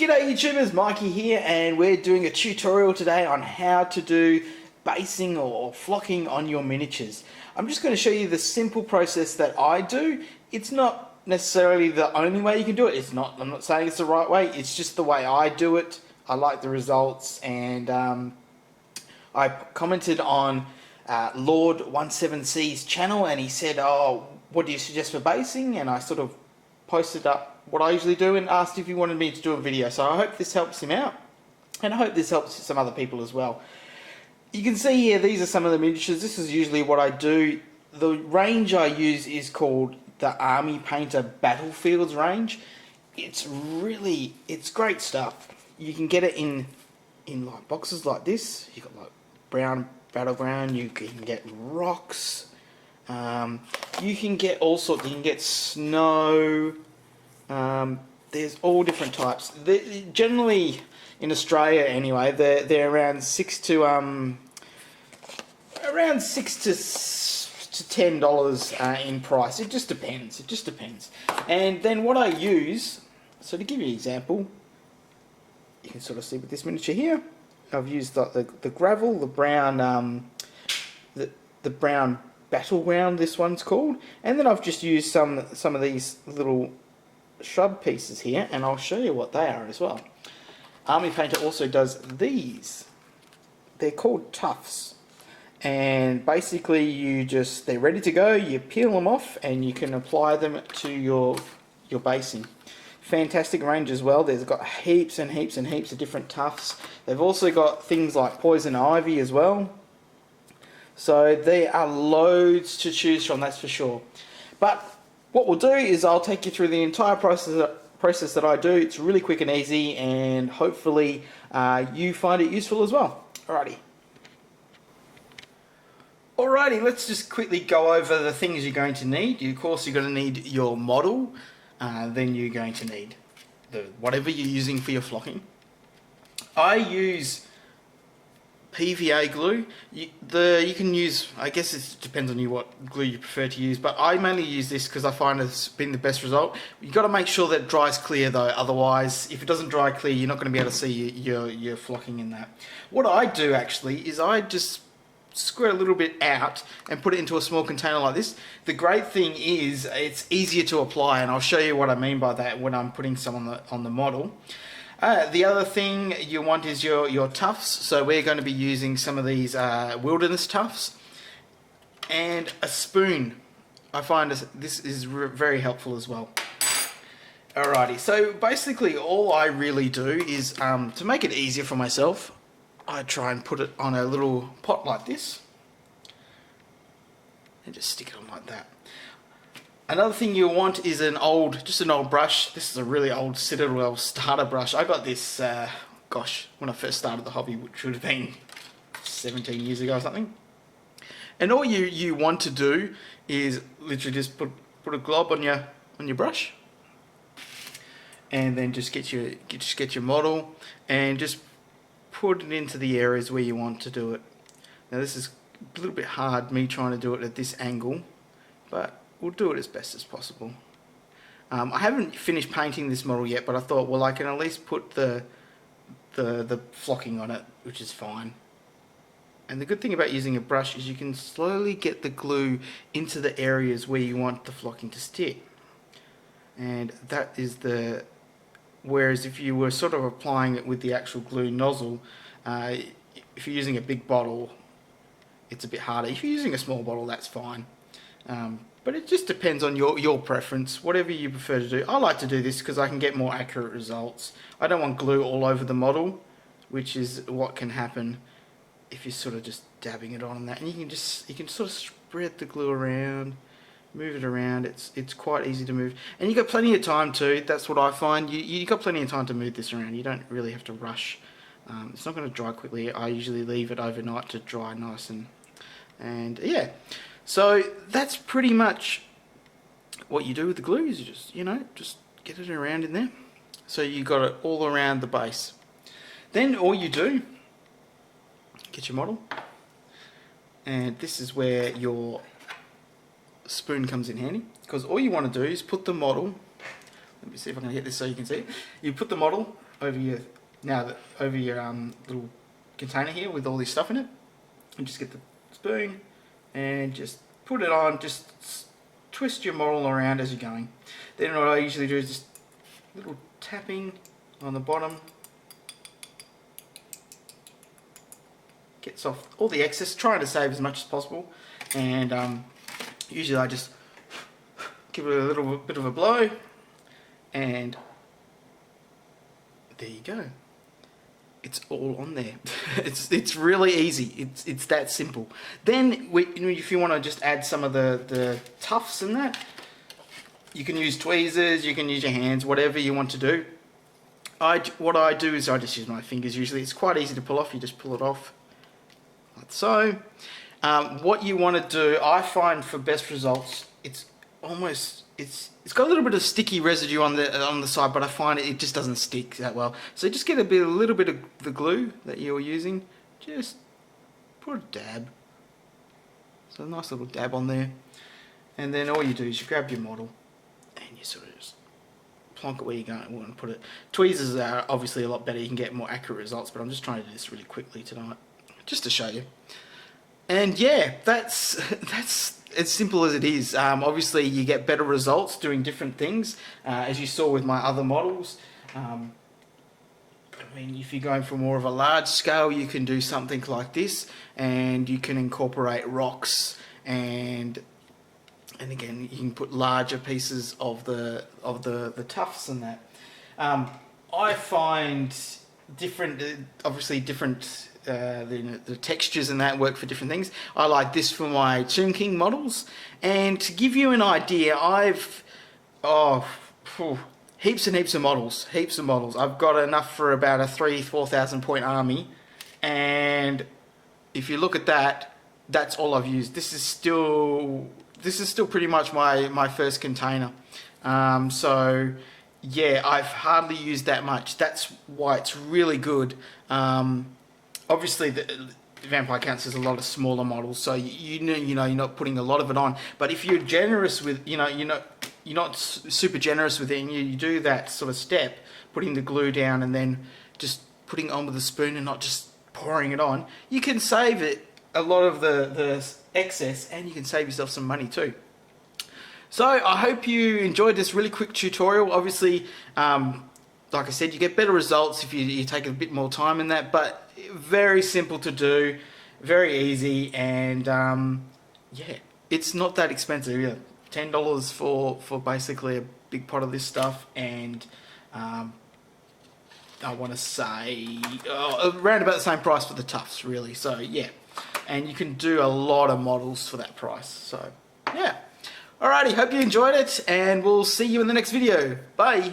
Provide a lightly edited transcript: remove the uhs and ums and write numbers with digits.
G'day YouTubers, Mikey here, and we're doing a tutorial today on how to do basing or flocking on your miniatures. I'm just going to show you the simple process that I do. It's not necessarily the only way you can do it. I'm not saying it's the right way, it's just the way I do it. I like the results, and I commented on Lord17C's channel, and he said, oh, what do you suggest for basing? And I sort of posted up what I usually do and asked if he wanted me to do a video. So I hope this helps him out, and I hope this helps some other people as well. You can see here, these are some of the miniatures. This is usually what I do. The range I use is called the Army Painter Battlefields range. It's great stuff. You can get it in like boxes like this. You got like brown battleground, you can get rocks, you can get all sorts. You can get snow. There's all different types. Generally, in Australia anyway, they're around six to $10 in price. It just depends. And then what I use, so to give you an example, you can sort of see with this miniature here, I've used the gravel, the brown, the brown battleground. This one's called, and then I've just used some of these little shrub pieces here, and I'll show you what they are as well. Army Painter also does these. They're called tufts, and basically they're ready to go. You peel them off and you can apply them to your basing. Fantastic range as well. There's got heaps and heaps and heaps of different tufts. They've also got things like poison ivy as well. So there are loads to choose from, that's for sure. But what we'll do is I'll take you through the entire process that I do. It's really quick and easy, and hopefully you find it useful as well. Alrighty, let's just quickly go over the things you're going to need. Of course, you're going to need your model. Then you're going to need whatever you're using for your flocking. I use PVA glue. You can use, I guess it depends on you what glue you prefer to use, but I mainly use this because I find it's been the best result. You've got to make sure that it dries clear though, otherwise if it doesn't dry clear you're not going to be able to see your flocking in that. What I do actually is I just squirt a little bit out and put it into a small container like this. The great thing is it's easier to apply, and I'll show you what I mean by that when I'm putting some on the model. The other thing you want is your tufts. So we're going to be using some of these wilderness tufts, and a spoon. I find this is very helpful as well. Alrighty, so basically all I really do is to make it easier for myself, I try and put it on a little pot like this and just stick it on like that. Another thing you want is just an old brush. This is a really old Citadel starter brush. I got this, gosh, when I first started the hobby, which would have been 17 years ago or something. And all you want to do is literally just put a glob on your brush, and then just get your model and just put it into the areas where you want to do it. Now this is a little bit hard, me trying to do it at this angle, but we'll do it as best as possible. I haven't finished painting this model yet, but I thought, well, I can at least put the flocking on it, which is fine. And the good thing about using a brush is you can slowly get the glue into the areas where you want the flocking to stick. And that is whereas if you were sort of applying it with the actual glue nozzle, if you're using a big bottle, it's a bit harder. If you're using a small bottle, that's fine. But it just depends on your preference, whatever you prefer to do. I like to do this because I can get more accurate results. I don't want glue all over the model, which is what can happen if you're sort of just dabbing it on that. And you can sort of spread the glue around, move it around. It's quite easy to move, and you got plenty of time too. That's what I find. You got plenty of time to move this around. You don't really have to rush. It's not going to dry quickly. I usually leave it overnight to dry nice and yeah. So that's pretty much what you do with the glue. Is you just get it around in there. So you got it all around the base. Then all you do, get your model, and this is where your spoon comes in handy, because all you want to do is put the model, let me see if I can get this so you can see it. You put the model over your little container here with all this stuff in it, and just get the spoon and just put it on. Just twist your model around as you're going. Then what I usually do is just a little tapping on the bottom. Gets off all the excess, trying to save as much as possible. And usually I just give it a little bit of a blow, and there you go. It's all on there. it's really easy. It's that simple. Then if you want to just add some of the tufts in that, you can use tweezers, you can use your hands, whatever you want to do. What I do is I just use my fingers usually. It's quite easy to pull off. You just pull it off like so. What you want to do, I find for best results, it's got a little bit of sticky residue on the side, but I find it just doesn't stick that well. So just get a little bit of the glue that you're using, just put a dab. So a nice little dab on there, and then all you do is you grab your model and you sort of just plonk it where you want to put it. Tweezers are obviously a lot better. You can get more accurate results, but I'm just trying to do this really quickly tonight, just to show you. And yeah, that's as simple as it is. Obviously, you get better results doing different things, as you saw with my other models. I mean, if you're going for more of a large scale, you can do something like this, and you can incorporate rocks, and again, you can put larger pieces of the tufts and that. I find obviously different. The textures and that work for different things. I like this for my Tomb King models, and to give you an idea, I've heaps and heaps of models. I've got enough for about a 3,000-4,000 point army, and if you look at that, that's all I've used. This is still pretty much my first container. So yeah, I've hardly used that much. That's why it's really good. Obviously, the Vampire Counts is a lot of smaller models, so you know you're not putting a lot of it on. But if you're generous with, you're not super generous with it, and you do that sort of step, putting the glue down and then just putting it on with a spoon and not just pouring it on, you can save it a lot of the excess, and you can save yourself some money too. So I hope you enjoyed this really quick tutorial. Obviously, like I said, you get better results if you take a bit more time in that, but very simple to do, very easy, and yeah, it's not that expensive. Yeah, $10 for basically a big pot of this stuff, and I want to say around about the same price for the tufts, really. So yeah, and you can do a lot of models for that price. So yeah, alrighty, hope you enjoyed it, and we'll see you in the next video. Bye.